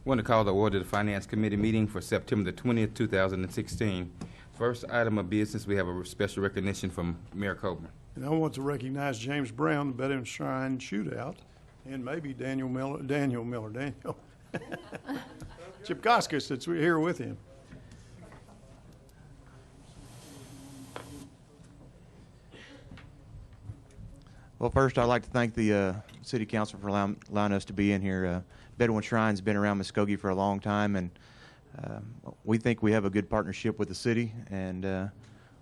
Want to call the order of the Finance Committee meeting for September the 20th, 2016. First item of business, we have a special recognition from Mayor Coburn. And I want to recognize James Brown, the Veteran Shrine Shootout, and maybe Daniel Chipkoskas that's here with him. Well, first, I'd like to thank the City Council for allowing us to be in here. Bedouin Shrine's been around Muskogee for a long time, and we think we have a good partnership with the city, and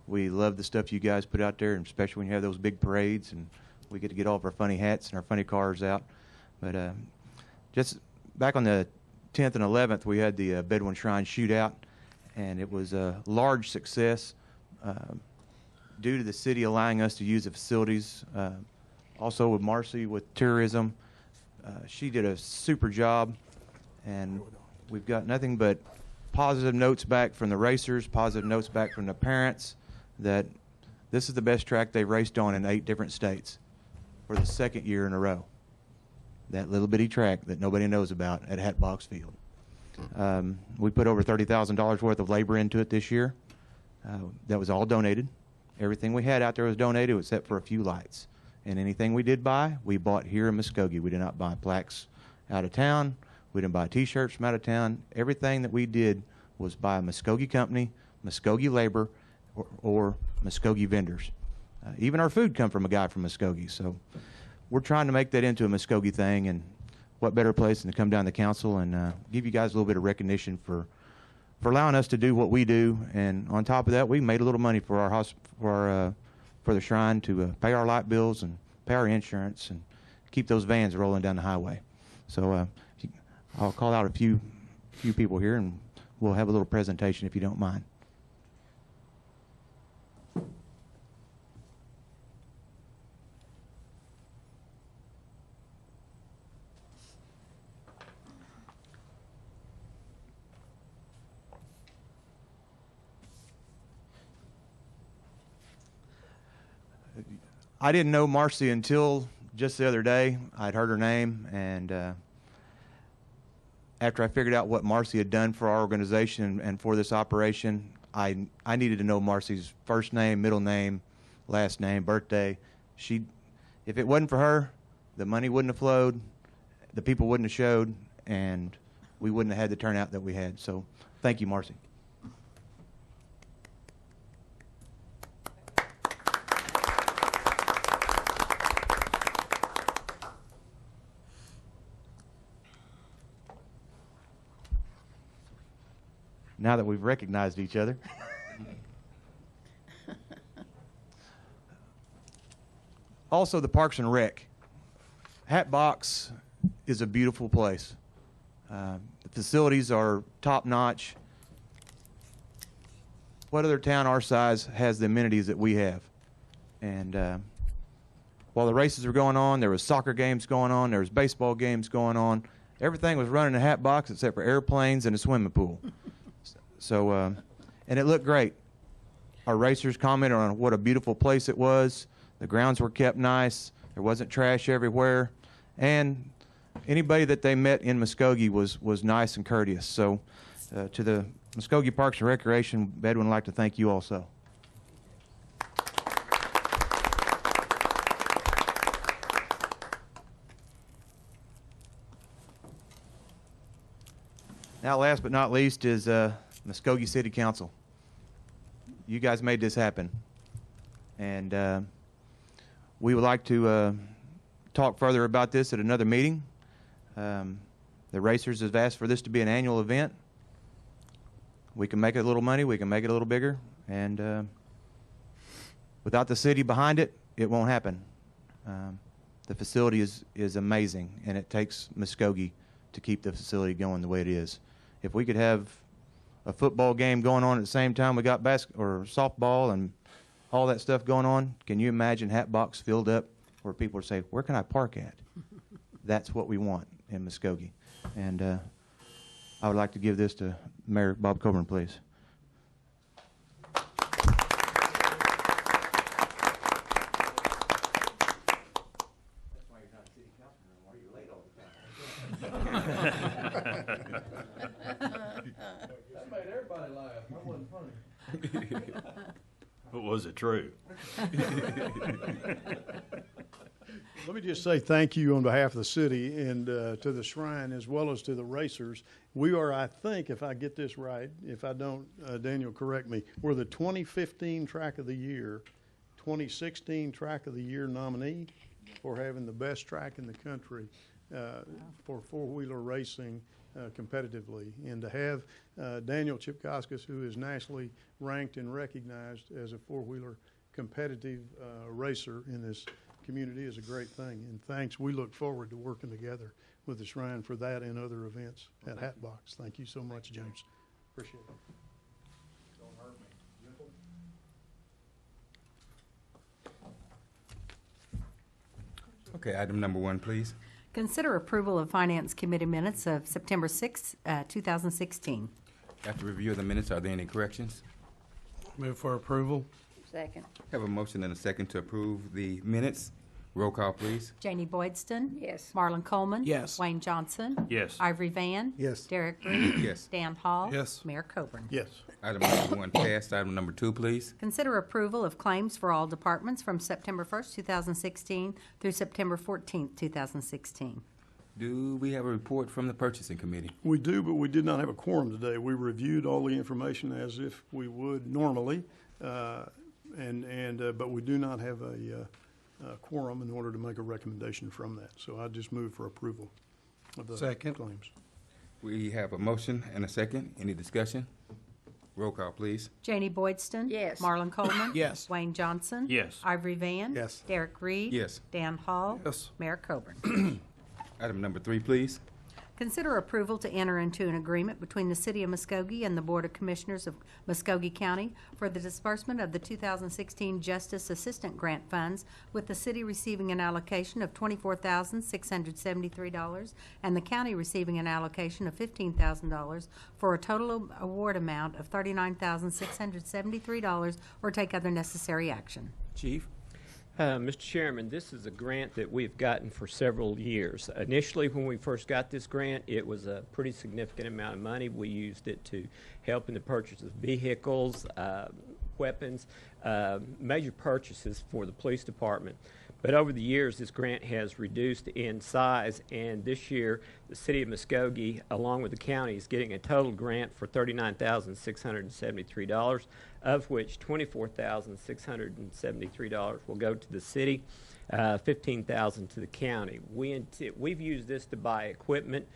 we love the stuff you guys put out there, and especially when you have those big parades, and we get to get all of our funny hats and our funny cars out. But just back on the 10th and 11th, we had the Bedouin Shrine Shootout, and it was a large success due to the city allowing us to use the facilities. Also with Marcy with tourism, she did a super job, and we've got nothing but positive notes back from the racers, positive notes back from the parents, that this is the best track they've raced on in 8 different states for the 2nd year in a row. That little bitty track that nobody knows about at Hatbox Field. We put over $30,000 worth of labor into it this year. That was all donated. Everything we had out there was donated except for a few lights. And anything we did buy, we bought here in Muskogee. We did not buy plaques out of town. We didn't buy T-shirts from out of town. Everything that we did was by a Muskogee company, Muskogee labor, or Muskogee vendors. Even our food come from a guy from Muskogee. So we're trying to make that into a Muskogee thing, and what better place than to come down to council and give you guys a little bit of recognition for allowing us to do what we do. And on top of that, we made a little money for our for the shrine to pay our light bills and pay our insurance and keep those vans rolling down the highway. So I'll call out a few people here, and we'll have a little presentation if you don't mind. I didn't know Marcy until just the other day. I'd heard her name, and after I figured out what Marcy had done for our organization and for this operation, I needed to know Marcy's first name, middle name, last name, birthday. If it wasn't for her, the money wouldn't have flowed, the people wouldn't have showed, and we wouldn't have had the turnout that we had. So thank you, Marcy. Now that we've recognized each other. Also, the Parks and Rec. Hatbox is a beautiful place. The facilities are top-notch. What other town our size has the amenities that we have? And while the races were going on, there was soccer games going on, there was baseball games going on. Everything was running in Hatbox except for airplanes and a swimming pool. So, and it looked great. Our racers commented on what a beautiful place it was. The grounds were kept nice. There wasn't trash everywhere. And anybody that they met in Muskogee was nice and courteous. So to the Muskogee Parks and Recreation, Bedouin would like to thank you also. Now, last but not least is Muskogee City Council. You guys made this happen, and we would like to talk further about this at another meeting. The racers have asked for this to be an annual event. We can make it a little money, we can make it a little bigger, and without the city behind it, it won't happen. The facility is amazing, and it takes Muskogee to keep the facility going the way it is. If we could have a football game going on at the same time we got or softball and all that stuff going on, can you imagine Hatbox filled up where people would say, where can I park at? That's what we want in Muskogee. And I would like to give this to Mayor Bob Coburn, please. That's why you're not a city councilman anymore. You're late all the time. But was it true? Let me just say thank you on behalf of the city and to the Shrine as well as to the racers. We are, I think, if I get this right, if I don't, Daniel, correct me, we're the 2015 Track of the Year, 2016 Track of the Year nominee for having the best track in the country for four-wheeler racing competitively. And to have Daniel Chipkoskas, who is nationally ranked and recognized as a four-wheeler competitive racer in this community is a great thing. And thanks. We look forward to working together with the Shrine for that and other events at Hatbox. Thank you so much, James. Appreciate it. Don't hurt me. Okay, item number 1, please. Consider approval of Finance Committee minutes of September 6, 2016. After review of the minutes, are there any corrections? Move for approval. Second. Have a motion and a second to approve the minutes. Roll call, please. Janie Boydston. Yes. Marlon Coleman. Yes. Wayne Johnson. Yes. Ivory Van. Yes. Derek Reed. Yes. Dan Hall. Yes. Mayor Coburn. Yes. Item number 1 passed. Item number 2, please. Consider approval of claims for all departments from September 1st, 2016 through September 14th, 2016. Do we have a report from the purchasing committee? We do, but we did not have a quorum today. We reviewed all the information as if we would normally, but we do not have a quorum in order to make a recommendation from that. So I just move for approval of the Second. claims. We have a motion and a second. Any discussion? Roll call, please. Janie Boydston. Yes. Marlon Coleman. Yes. Wayne Johnson. Yes. Ivory Van. Yes. Derek Reed. Yes. Dan Hall. Yes. Mayor Coburn. Item number 3, please. Consider approval to enter into an agreement between the City of Muskogee and the Board of Commissioners of Muskogee County for the disbursement of the 2016 Justice Assistant Grant Funds, with the city receiving an allocation of $24,673 and the county receiving an allocation of $15,000 for a total award amount of $39,673, or take other necessary action. Chief? Mr. Chairman, this is a grant that we've gotten for several years. Initially, when we first got this grant, it was a pretty significant amount of money. We used it to help in the purchase of vehicles, weapons, major purchases for the police department. But over the years, this grant has reduced in size, and this year, the City of Muskogee, along with the county, is getting a total grant for $39,673, of which $24,673 will go to the city, $15,000 to the county. We've used this to buy equipment,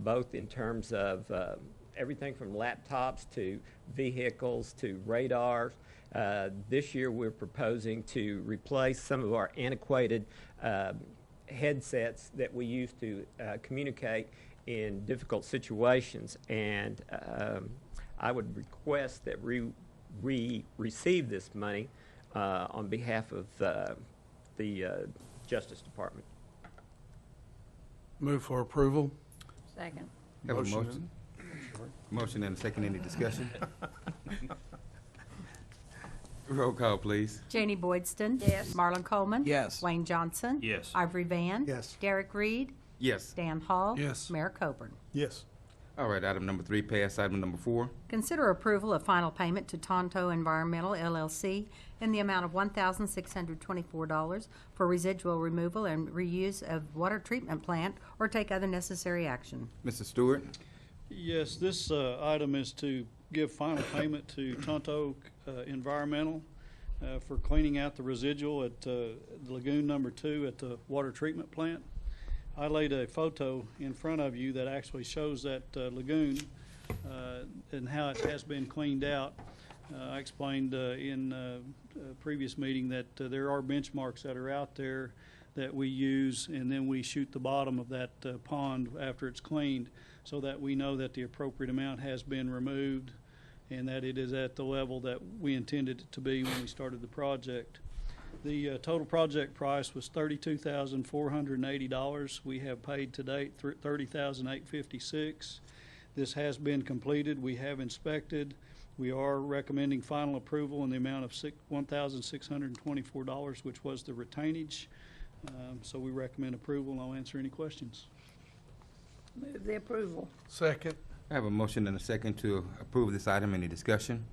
both in terms of everything from laptops to vehicles to radars. This year we're proposing to replace some of our antiquated headsets that we use to communicate in difficult situations, and I would request that we receive this money on behalf of the Justice Department. Move for approval. Second. Have a Motion. motion. Motion and a second. Any discussion? Roll call, please. Janie Boydston. Yes. Marlon Coleman. Yes. Wayne Johnson. Yes. Ivory Van. Yes. Derek Reed. Yes. Dan Hall. Yes. Mayor Coburn. Yes. All right, item number 3 passed. Item number 4. Consider approval of final payment to Tonto Environmental LLC in the amount of $1,624 for residual removal and reuse of water treatment plant, or take other necessary action. Mr. Stewart? Yes, this item is to give final payment to Tonto Environmental for cleaning out the residual at Lagoon Number 2 at the water treatment plant. I laid a photo in front of you that actually shows that lagoon and how it has been cleaned out. I explained in a previous meeting that there are benchmarks that are out there that we use, and then we shoot the bottom of that pond after it's cleaned so that we know that the appropriate amount has been removed and that it is at the level that we intended it to be when we started the project. The total project price was $32,480. We have paid to date $30,856. This has been completed. We have inspected. We are recommending final approval in the amount of $1,624, which was the retainage. So we recommend approval, and I'll answer any questions. Move the approval. Second. I have a motion and a second to approve this item. Any discussion?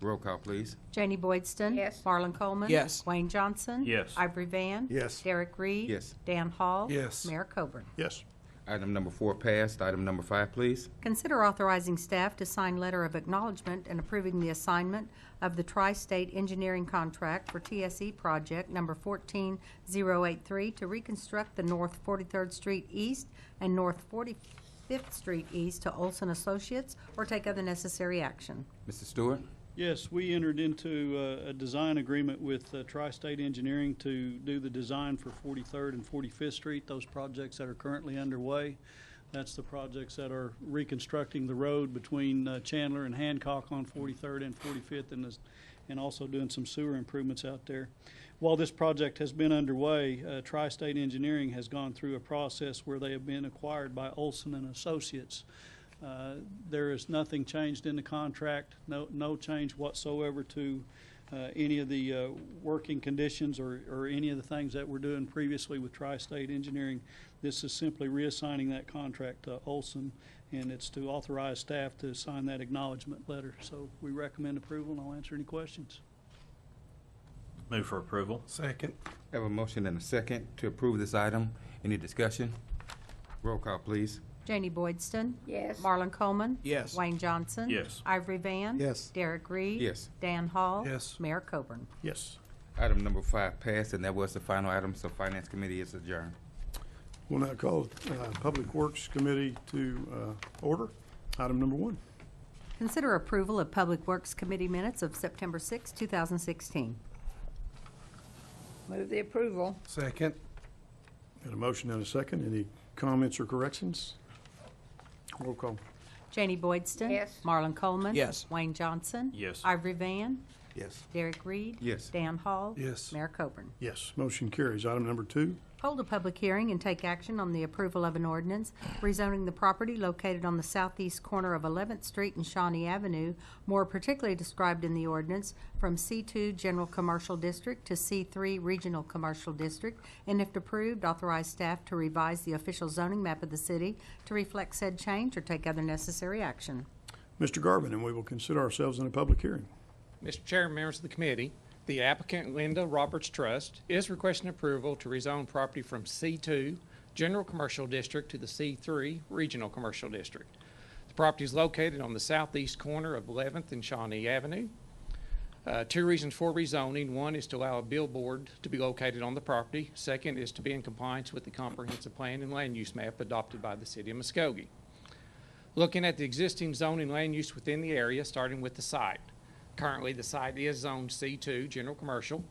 Roll call, please. Janie Boydston. Yes. Marlon Coleman. Yes. Wayne Johnson. Yes. Ivory Van. Yes. Derek Reed. Yes. Dan Hall. Yes. Mayor Coburn. Yes. Item number 4 passed. Item number 5, please. Consider authorizing staff to sign letter of acknowledgement and approving the assignment of the Tri-State Engineering Contract for TSE Project Number 14083 to reconstruct the North 43rd Street East and North 45th Street East to Olson Associates, or take other necessary action. Mr. Stewart? Yes, we entered into a design agreement with Tri-State Engineering to do the design for 43rd and 45th Street, those projects that are currently underway. That's the projects that are reconstructing the road between Chandler and Hancock on 43rd and 45th, and also doing some sewer improvements out there. While this project has been underway, Tri-State Engineering has gone through a process where they have been acquired by Olson and Associates. There is nothing changed in the contract, no change whatsoever to any of the working conditions or any of the things that we're doing previously with Tri-State Engineering. This is simply reassigning that contract to Olson, and it's to authorize staff to sign that acknowledgement letter. So we recommend approval, and I'll answer any questions. Move for approval. Second. Have a motion and a second to approve this item. Any discussion? Roll call, please. Janie Boydston. Yes. Marlon Coleman. Yes. Wayne Johnson. Yes. Ivory Van. Yes. Derek Reed. Yes. Dan Hall. Yes. Mayor Coburn. Yes. Item number 5 passed, and that was the final item, so Finance Committee is adjourned. We'll now call Public Works Committee to order. Item number 1. Consider approval of Public Works Committee minutes of September 6, 2016. Move the approval. Second. Got a motion and a second. Any comments or corrections? Roll call. Janie Boydston. Yes. Marlon Coleman. Yes. Wayne Johnson. Yes. Ivory Van. Yes. Derek Reed. Yes. Dan Hall. Yes. Mayor Coburn. Yes. Motion carries. Item number 2. Hold a public hearing and take action on the approval of an ordinance rezoning the property located on the southeast corner of 11th Street and Shawnee Avenue, more particularly described in the ordinance, from C2 General Commercial District to C3 Regional Commercial District, and if approved, authorize staff to revise the official zoning map of the city to reflect said change or take other necessary action. Mr. Garvin, and we will consider ourselves in a public hearing. Mr. Chairman, members of the committee, the applicant, Linda Roberts Trust, is requesting approval to rezone property from C2 General Commercial District to the C3 Regional Commercial District. The property is located on the southeast corner of 11th and Shawnee Avenue. 2 reasons for rezoning. One is to allow a billboard to be located on the property. Second is to be in compliance with the comprehensive plan and land use map adopted by the City of Muskogee. Looking at the existing zoning land use within the area, starting with the site. Currently, the site is zoned C2, General Commercial.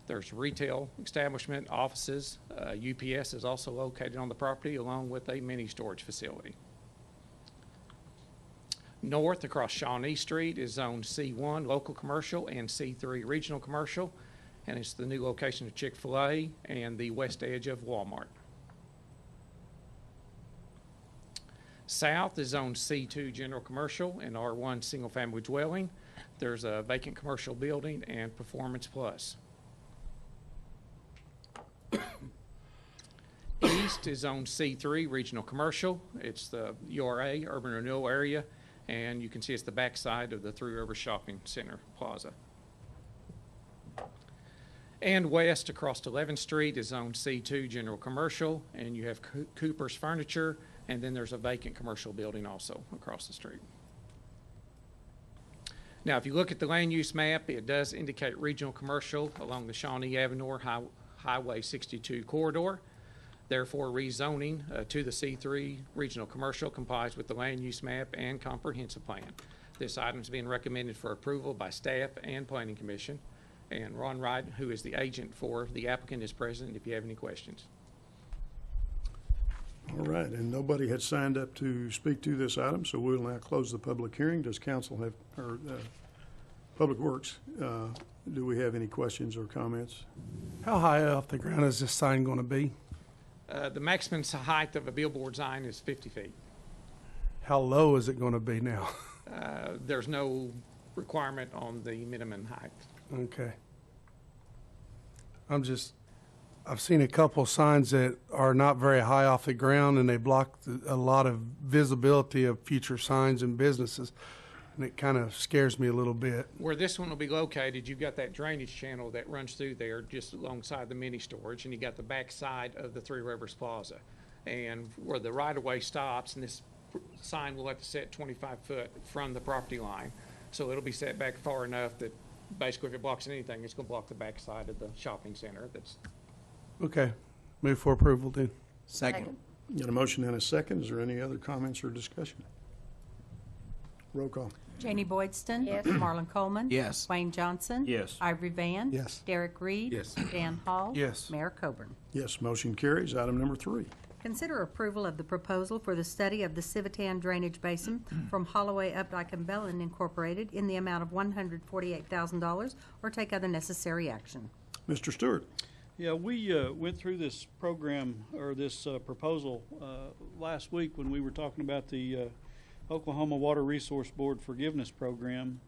There's retail establishment, offices. UPS is also located on the property, along with a mini storage facility. North, across Shawnee Street, is zoned C1, Local Commercial, and C3, Regional Commercial, and it's the new location of Chick-fil-A and the west edge of Walmart. South is zoned C2, General Commercial, and R1, Single Family Dwelling. There's a vacant commercial building and Performance Plus. East is on C3, Regional Commercial. It's the URA, Urban Renewal Area, and you can see it's the backside of the Three Rivers Shopping Center Plaza. And west across 11th Street is on C2, General Commercial, and you have Cooper's Furniture, and then there's a vacant commercial building also across the street. Now, if you look at the land use map, it does indicate regional commercial along the Shawnee Avenue Highway 62 corridor. Therefore, rezoning to the C3 regional commercial complies with the land use map and comprehensive plan. This item is being recommended for approval by staff and Planning Commission. And Ron Wright, who is the agent for the applicant, is present if you have any questions. All right, and nobody had signed up to speak to this item, so we'll now close the public hearing. Does council have, or Public Works, do we have any questions or comments? How high off the ground is this sign going to be? The maximum height of a billboard sign is 50 feet. How low is it going to be now? There's no requirement on the minimum height. Okay. I've seen a couple signs that are not very high off the ground, and they block a lot of visibility of future signs and businesses. and it kind of scares me a little bit. Where this one will be located, you've got that drainage channel that runs through there just alongside the mini storage, and you got the back side of the Three Rivers Plaza. And where the right-of-way stops, and this sign will have to set 25 foot from the property line. So it'll be set back far enough that basically if it blocks anything, it's going to block the back side of the shopping center. That's Okay, move for approval then. Second. Got a motion and a second. Is there any other comments or discussion? Roll call. Janie Boydston. Yes. Marlon Coleman. Yes. Wayne Johnson. Yes. Ivory Van. Yes. Derek Reed. Yes. Dan Hall. Yes. Mayor Coburn. Yes, motion carries. Item number 3. Consider approval of the proposal for the study of the Civitan Drainage Basin from Holloway, Updike, and Bellin Incorporated in the amount of $148,000, or take other necessary action. Mr. Stewart. Yeah, we went through this program, or this proposal, last week when we were talking about the Oklahoma Water Resource Board Forgiveness Program.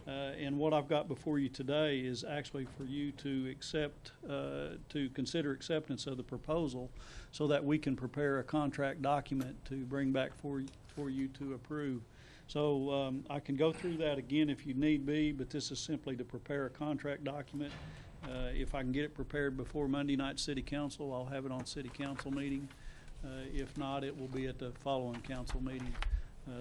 And what I've got before you today is actually for you to accept, to consider acceptance of the proposal so that we can prepare a contract document to bring back for you to approve. So I can go through that again if you need be, but this is simply to prepare a contract document. If I can get it prepared before Monday night city council, I'll have it on city council meeting. If not, it will be at the following council meeting.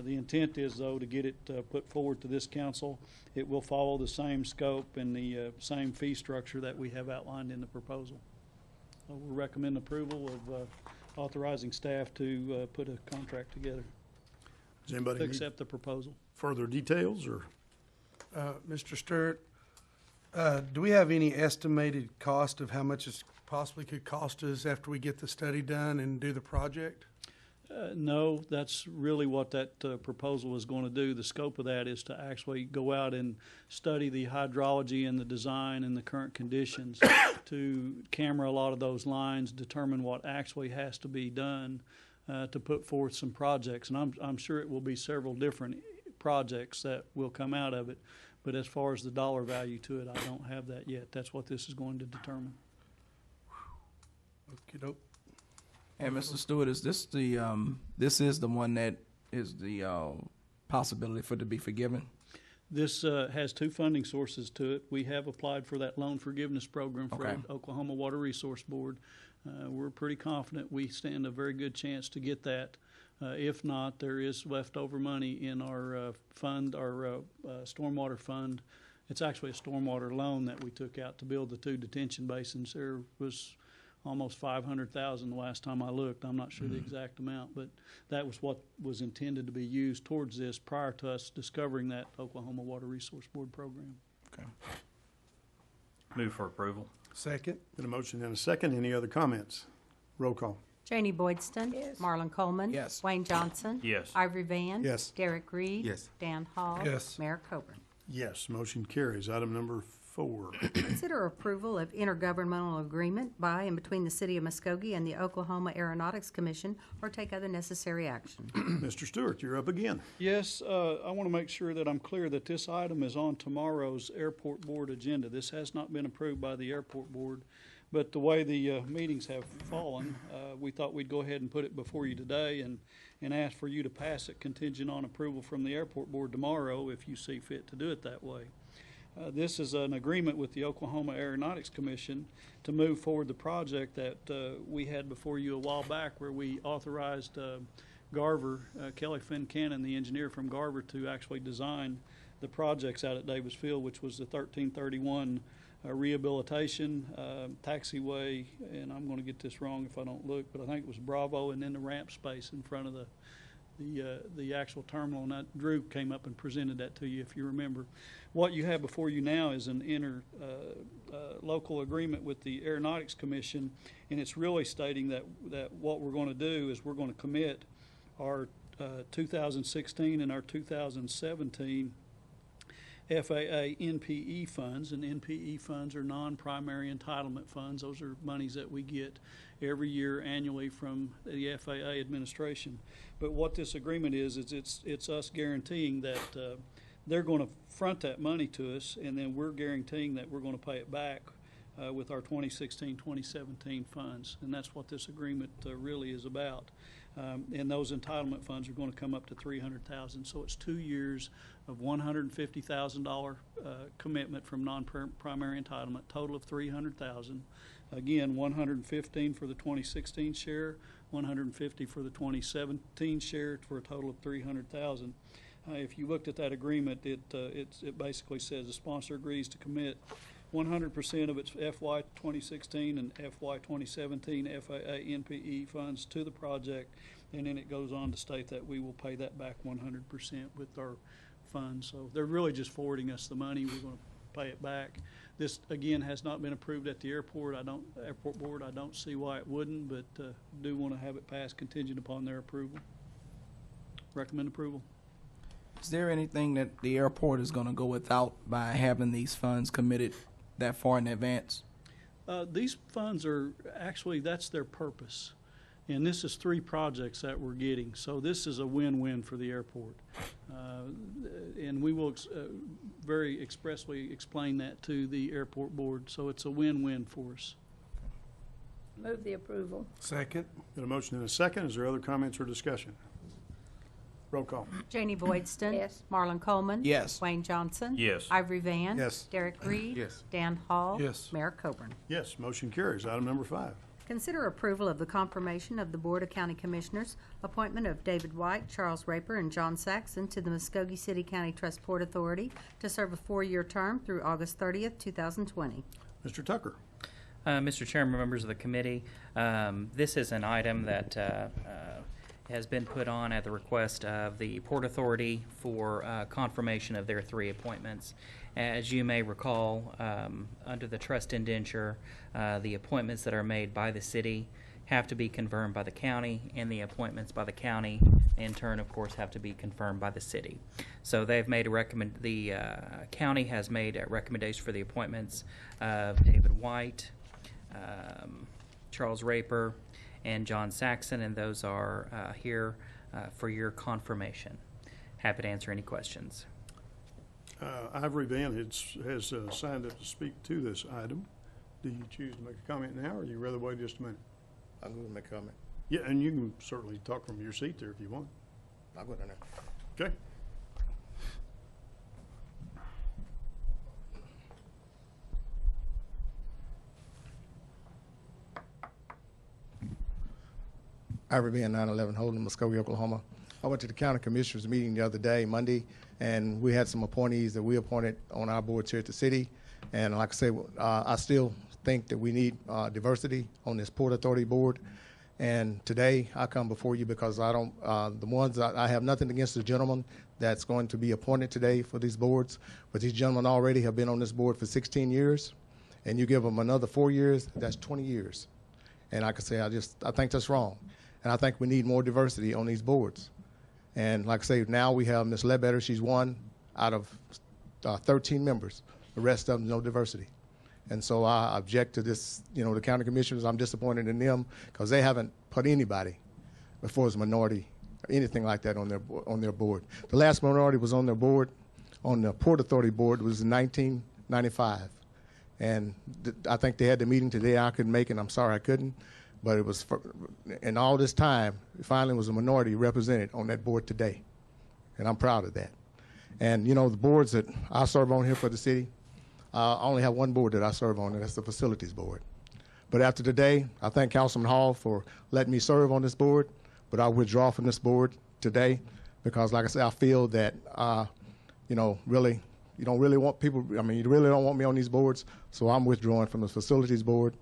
The intent is, though, to get it put forward to this council. It will follow the same scope and the same fee structure that we have outlined in the proposal. We'll recommend approval of authorizing staff to put a contract together Does anybody to need accept the proposal. further details, or? Mr. Stewart, do we have any estimated cost of how much it possibly could cost us after we get the study done and do the project? No, that's really what that proposal is going to do. The scope of that is to actually go out and study the hydrology and the design and the current conditions to camera a lot of those lines, determine what actually has to be done to put forth some projects. And I'm sure it will be several different projects that will come out of it. But as far as the dollar value to it, I don't have that yet. That's what this is going to determine. Okey-doke. And Mr. Stewart, is this the this is the one that is the possibility for it to be forgiven? This has two funding sources to it. We have applied for that loan forgiveness program for Okay. Oklahoma Water Resource Board. We're pretty confident we stand a very good chance to get that. If not, there is leftover money in our fund, our stormwater fund. It's actually a stormwater loan that we took out to build the 2 detention basins. There was almost $500,000 the last time I looked. I'm not sure the exact amount, but that was what was intended to be used towards this prior to us discovering that Oklahoma Water Resource Board program. Okay. Move for approval. Second? Got a motion and a second. Any other comments? Roll call. Janie Boydston. Yes. Marlon Coleman. Yes. Wayne Johnson. Yes. Ivory Van. Yes. Derek Reed. Yes. Dan Hall. Yes. Mayor Coburn. Yes, motion carries. Item number 4. Consider approval of intergovernmental agreement by and between the City of Muskogee and the Oklahoma Aeronautics Commission, or take other necessary action. Mr. Stewart, you're up again. Yes, I want to make sure that I'm clear that this item is on tomorrow's airport board agenda. This has not been approved by the airport board, but the way the meetings have fallen, we thought we'd go ahead and put it before you today and ask for you to pass it contingent on approval from the airport board tomorrow if you see fit to do it that way. This is an agreement with the Oklahoma Aeronautics Commission to move forward the project that we had before you a while back, where we authorized Garver, Kelly Finn Cannon, the engineer from Garver, to actually design the projects out at Davis Field, which was the 1331 rehabilitation, taxiway, and I'm going to get this wrong if I don't look, but I think it was Bravo, and then the ramp space in front of the actual terminal. And Drew came up and presented that to you, if you remember. What you have before you now is an local agreement with the Aeronautics Commission, and it's really stating that what we're going to do is we're going to commit our 2016 and our 2017 FAA NPE funds, and NPE funds are non-primary entitlement funds. Those are monies that we get every year annually from the FAA administration. But what this agreement is it's us guaranteeing that they're going to front that money to us, and then we're guaranteeing that we're going to pay it back with our 2016-2017 funds, and that's what this agreement really is about. And those entitlement funds are going to come up to $300,000. So it's 2 years of $150,000 commitment from non-primary entitlement, total of $300,000. Again, 115 for the 2016 share, 150 for the 2017 share, for a total of $300,000. If you looked at that agreement, it basically says the sponsor agrees to commit 100% of its FY 2016 and FY 2017 FAA NPE funds to the project, and then it goes on to state that we will pay that back 100% with our funds. So they're really just forwarding us the money. We're going to pay it back. This, again, has not been approved at the airport. Airport board, I don't see why it wouldn't, but do want to have it passed contingent upon their approval. Recommend approval. Is there anything that the airport is going to go without by having these funds committed that far in advance? These funds are actually, that's their purpose. And this is 3 projects that we're getting. So this is a win-win for the airport. And we will very expressly explain that to the airport board. So it's a win-win for us. Move the approval. Second. Got a motion and a second. Is there other comments or discussion? Roll call. Janie Boydston. Yes. Marlon Coleman. Yes. Wayne Johnson. Yes. Ivory Van. Yes. Derek Reed. Yes. Dan Hall. Yes. Mayor Coburn. Yes, motion carries. Item number 5. Consider approval of the confirmation of the Board of County Commissioners' appointment of David White, Charles Raper, and John Saxon to the Muskogee City County Trust Port Authority to serve a 4-year term through August 30th, 2020. Mr. Tucker. Mr. Chairman, members of the committee, this is an item that has been put on at the request of the Port Authority for confirmation of their 3 appointments. As you may recall, under the trust indenture, the appointments that are made by the city have to be confirmed by the county, and the appointments by the county, in turn, of course, have to be confirmed by the city. So they've made the county has made a recommendation for the appointments of David White, Charles Raper, and John Saxon, and those are here for your confirmation. Happy to answer any questions. Ivory Van has signed up to speak to this item. Do you choose to make a comment now, or do you rather wait just a minute? I'm going to make a comment. Yeah, and you can certainly talk from your seat there if you want. I'll go down there. Okay. Ivory Van 911 Holden, Muskogee, Oklahoma. I went to the county commissioners meeting the other day, Monday, and we had some appointees that we appointed on our boards here at the city. And like I say, I still think that we need diversity on this Port Authority board. And today I come before you because I have nothing against the gentleman that's going to be appointed today for these boards, but these gentlemen already have been on this board for 16 years, and you give them another 4 years, that's 20 years. And like I say, I think that's wrong. And I think we need more diversity on these boards. And like I say, now we have Ms. Ledbetter. She's 1 out of 13 members. The rest of them, no diversity. And so I object to this, the county commissioners. I'm disappointed in them because they haven't put anybody before as a minority or anything like that on their board. The last minority was on their board, on the Port Authority board, was in 1995. And I think they had the meeting today. I couldn't make it. I'm sorry I couldn't. But it was, in all this time, it finally was a minority represented on that board today. And I'm proud of that. And, the boards that I serve on here for the city, I only have one board that I serve on, and that's the facilities board. But after today, I thank Councilman Hall for letting me serve on this board, but I withdraw from this board today because, like I said, I feel that, really, you don't really want people, you really don't want me on these boards, so I'm withdrawing from the facilities board.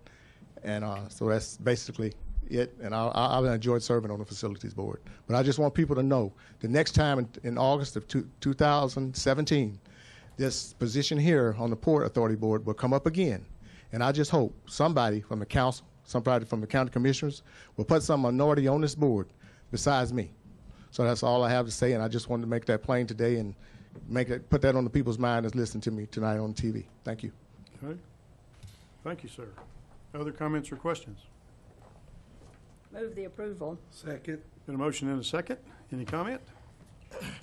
And so that's basically it. And I've enjoyed serving on the facilities board. But I just want people to know the next time in August of 2017, this position here on the Port Authority board will come up again. And I just hope somebody from the council, somebody from the county commissioners will put some minority on this board besides me. So that's all I have to say. And I just wanted to make that plain today and put that on the people's mind that's listening to me tonight on TV. Thank you. Okay. Thank you, sir. Other comments or questions? Move the approval. Second. Been a motion and a second. Any comment?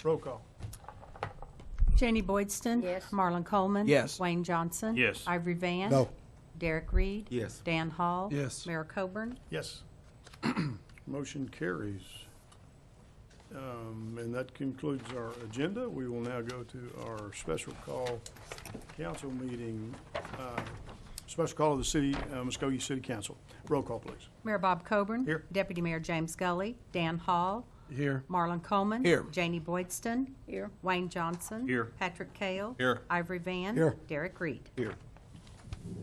Roll call. Janie Boydston. Yes. Marlon Coleman. Yes. Wayne Johnson. Yes. Ivory Van. No. Derek Reed. Yes. Dan Hall. Yes. Mayor Coburn. Yes. Motion carries. And that concludes our agenda. We will now go to our special call council meeting, special call of the city, Muskogee City Council. Roll call, please. Mayor Bob Coburn. Here. Deputy Mayor James Gully. Dan Hall. Here. Marlon Coleman. Here. Janie Boydston. Here. Wayne Johnson. Here. Patrick Kale. Here. Ivory Van. Here. Derek Reed. Here.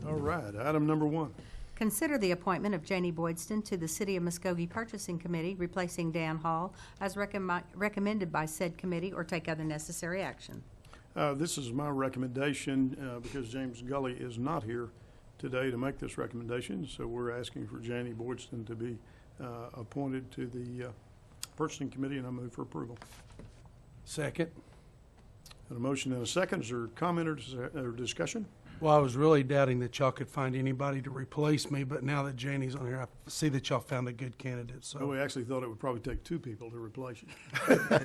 All right, item number 1. Consider the appointment of Janie Boydston to the City of Muskogee Purchasing Committee, replacing Dan Hall, as recommended by said committee, or take other necessary action. This is my recommendation because James Gully is not here today to make this recommendation, so we're asking for Janie Boydston to be appointed to the Purchasing Committee, and I move for approval. Second. And a motion and a second. Is there comment or discussion? Well, I was really doubting that y'all could find anybody to replace me, but now that Janie's on here, I see that y'all found a good candidate, So so. we actually thought it would probably take 2 people to replace you.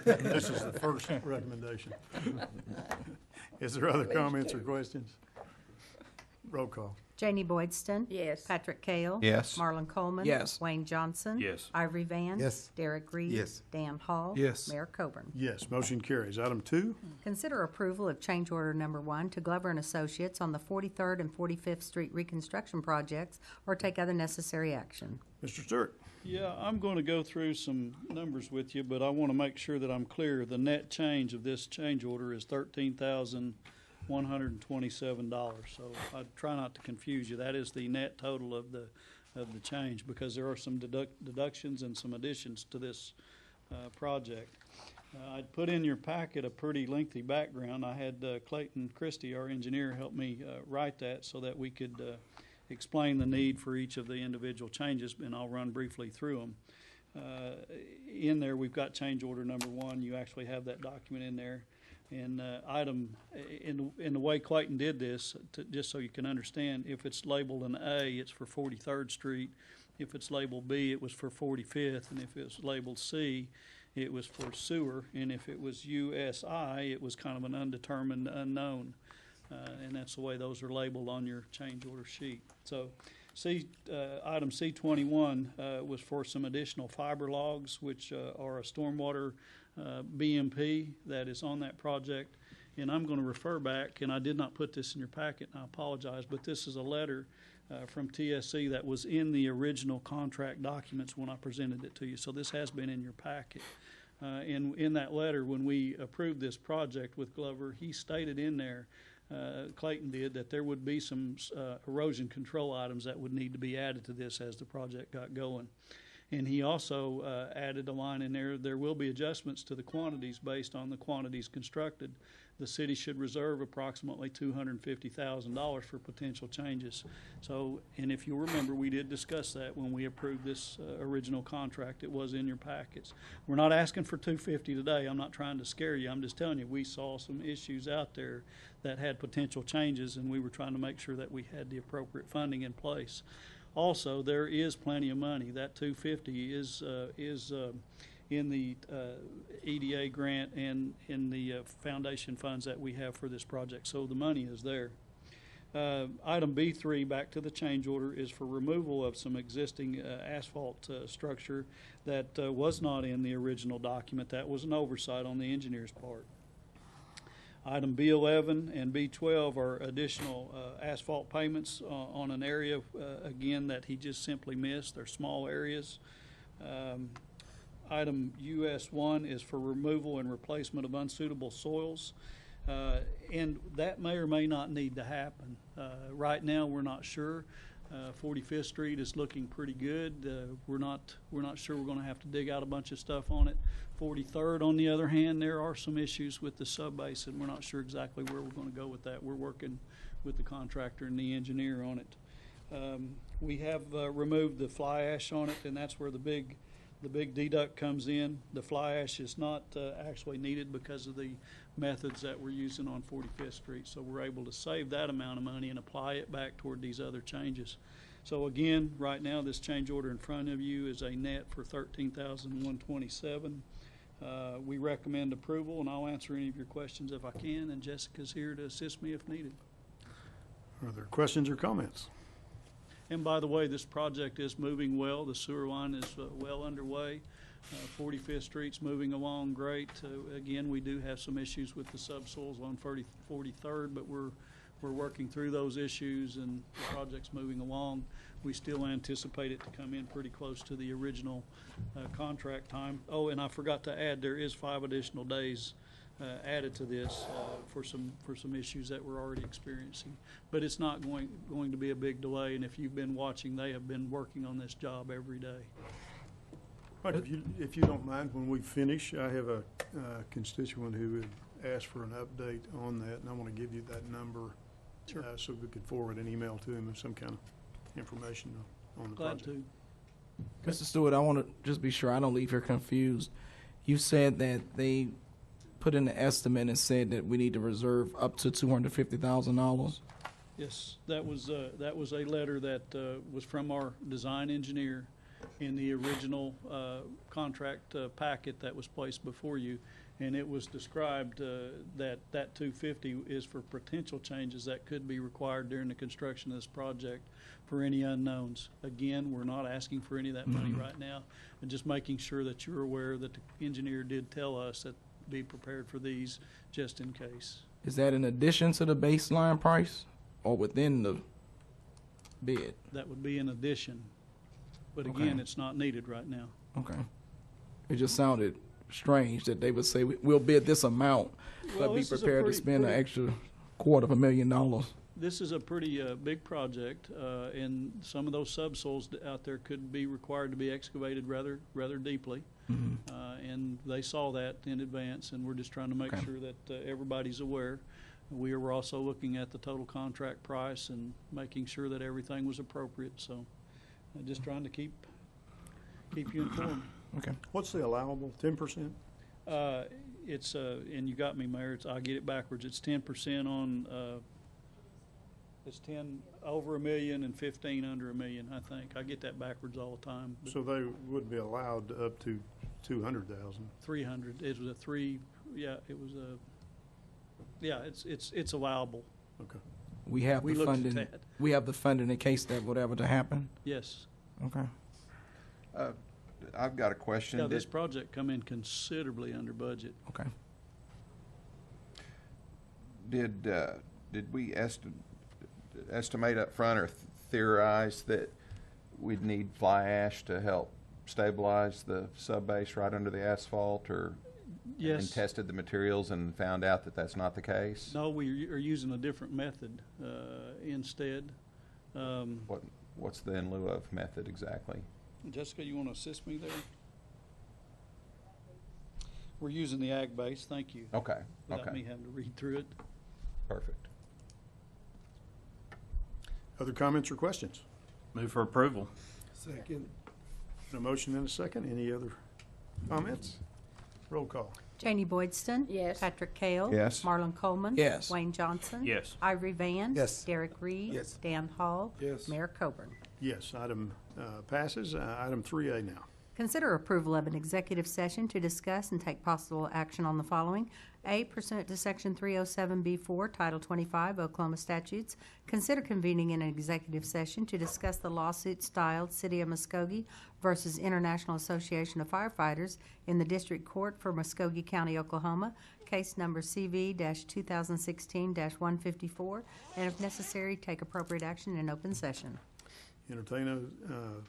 This is the first recommendation. Is there other comments or questions? Roll call. Janie Boydston. Yes. Patrick Kale. Yes. Marlon Coleman. Yes. Wayne Johnson. Yes. Ivory Van. Yes. Derek Reed. Yes. Dan Hall. Yes. Mayor Coburn. Yes, motion carries. Item 2. Consider approval of change order number 1 to Glover and Associates on the 43rd and 45th Street reconstruction projects, or take other necessary action. Mr. Stewart. Yeah, I'm going to go through some numbers with you, but I want to make sure that I'm clear. The net change of this change order is $13,127. So I try not to confuse you. That is the net total of the change, because there are some deductions and some additions to this project. I'd put in your packet a pretty lengthy background. I had Clayton Christie, our engineer, help me write that so that we could explain the need for each of the individual changes, and I'll run briefly through them. In there, we've got change order number 1. You actually have that document in there. And in the way Clayton did this, just so you can understand, if it's labeled an A, it's for 43rd Street. If it's labeled B, it was for 45th. And if it's labeled C, it was for sewer. And if it was USI, it was kind of an undetermined unknown. And that's the way those are labeled on your change order sheet. So item C21 was for some additional fiber logs, which are a stormwater BMP that is on that project. And I'm going to refer back, and I did not put this in your packet, and I apologize, but this is a letter from TSC that was in the original contract documents when I presented it to you. So this has been in your packet. And in that letter, when we approved this project with Glover, he stated in there, Clayton did, that there would be some erosion control items that would need to be added to this as the project got going. And he also added a line in there, there will be adjustments to the quantities based on the quantities constructed. The city should reserve approximately $250,000 for potential changes. So, and if you remember, we did discuss that when we approved this original contract. It was in your packets. We're not asking for $250 today. I'm not trying to scare you. I'm just telling you, we saw some issues out there that had potential changes, and we were trying to make sure that we had the appropriate funding in place. Also, there is plenty of money. That $250 is in the EDA grant and in the foundation funds that we have for this project. So the money is there. Item B3, back to the change order, is for removal of some existing asphalt structure that was not in the original document. That was an oversight on the engineer's part. Item B11 and B12 are additional asphalt payments on an area, again, that he just simply missed. They're small areas. Item US1 is for removal and replacement of unsuitable soils. And that may or may not need to happen. Right now, we're not sure. 45th Street is looking pretty good. We're not sure we're going to have to dig out a bunch of stuff on it. 43rd, on the other hand, there are some issues with the sub-basin. We're not sure exactly where we're going to go with that. We're working with the contractor and the engineer on it. We have removed the fly ash on it, and that's where the big deduct comes in. The fly ash is not actually needed because of the methods that we're using on 45th Street. So we're able to save that amount of money and apply it back toward these other changes. So again, right now, this change order in front of you is a net for $13,127. We recommend approval, and I'll answer any of your questions if I can, and Jessica's here to assist me if needed. Are there questions or comments? And by the way, this project is moving well. The sewer line is well underway. 45th Street's moving along great. Again, we do have some issues with the subsoils on 43rd, but we're working through those issues, and the project's moving along. We still anticipate it to come in pretty close to the original contract time. Oh, and I forgot to add, there is 5 additional days added to this for some issues that we're already experiencing. But it's not going to be a big delay, and if you've been watching, they have been working on this job every day. All right, if you don't mind, when we finish, I have a constituent who had asked for an update on that, and I want to give you that number. Sure. So we could forward an email to him with some kind of information on the Glad project. to. Mr. Stewart, I want to just be sure I don't leave here confused. You said that they put in an estimate and said that we need to reserve up to $250,000. Yes, that was a letter that was from our design engineer in the original contract packet that was placed before you, and it was described that 250 is for potential changes that could be required during the construction of this project for any unknowns. Again, we're not asking for any of that money right now, and just making sure that you're aware that the engineer did tell us that be prepared for these just in case. Is that in addition to the baseline price or within the bid? That would be in addition, but Okay. again, it's not needed right now. Okay. It just sounded strange that they would say, we'll bid this amount, Well, but be this is a prepared to pretty- spend an pretty- extra $250,000. This is a pretty big project, and some of those subsoils out there could be required to be excavated rather deeply. And they saw that in advance, and we're just trying to make Okay. sure that everybody's aware. We were also looking at the total contract price and making sure that everything was appropriate, so just trying to keep you informed. Okay. What's the allowable, 10%? It's, and you got me, Mayor, I get it backwards. It's 10% on, it's 10 over $1 million and 15 under $1 million, I think. I get that backwards all the time. But So they would be allowed up to 200,000. 300, it was a it's allowable, We have We the looked at funding. that. We have the funding in case that whatever to happen. yes. Okay. I've got a question. Yeah, this project come in considerably under budget. Okay. Did we estimate up front or theorize that we'd need fly ash to help stabilize the subbase right under the asphalt, or Yes. and tested the materials and found out that that's not the case? No, we are using a different method instead. What's the in lieu of method exactly? Jessica, you want to assist me there? We're using the ag base, thank you. Okay, Without okay, me having to read through it. perfect. Other comments or questions? Move for approval. Second. A motion and a second. Any other comments? Roll call. Janie Boydston. Yes. Patrick Kale. Yes. Marlon Coleman. Yes. Wayne Johnson. Yes. Ivory Van. Yes. Derek Reed. Yes. Dan Hall. Yes. Mayor Coburn. Yes, item passes. Item 3A now. Consider approval of an executive session to discuss and take possible action on the following. A, pursuant to Section 307B4, Title 25 Oklahoma statutes, consider convening in an executive session to discuss the lawsuit styled City of Muskogee versus International Association of Firefighters in the District Court for Muskogee County, Oklahoma, case number CV-2016-154, and if necessary, take appropriate action in open session. Entertain a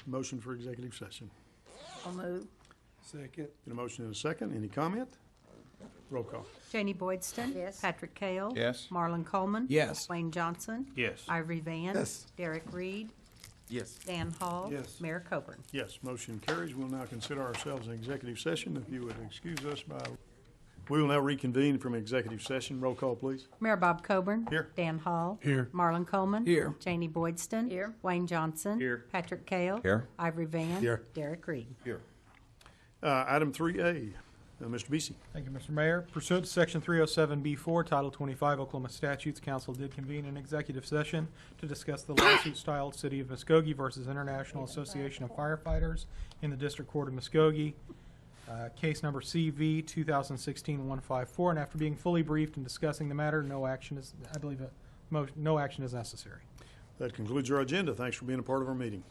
motion for executive session. I'll move. Second. Get a motion and a second. Any comment? Roll call. Janie Boydston. Yes. Patrick Kale. Yes. Marlon Coleman. Yes. Wayne Johnson. Yes. Ivory Van. Yes. Derek Reed. Yes. Dan Hall. Yes. Mayor Coburn. Yes, motion carries. We'll now consider ourselves in executive session. If you would excuse us by, we will now reconvene from executive session. Roll call, please. Mayor Bob Coburn. Here. Dan Hall. Here. Marlon Coleman. Here. Janie Boydston. Here. Wayne Johnson. Here. Patrick Kale. Here. Ivory Van. Here. Derek Reed. Here. Item 3A, Mr. Besey. Thank you, Mr. Mayor. Pursuant to Section 307B4, Title 25 Oklahoma statutes, council did convene an executive session to discuss the lawsuit styled City of Muskogee versus International Association of Firefighters in the District Court of Muskogee, case number CV 2016-154. And after being fully briefed and discussing the matter, no action is, I believe, no action is necessary. That concludes our agenda. Thanks for being a part of our meeting.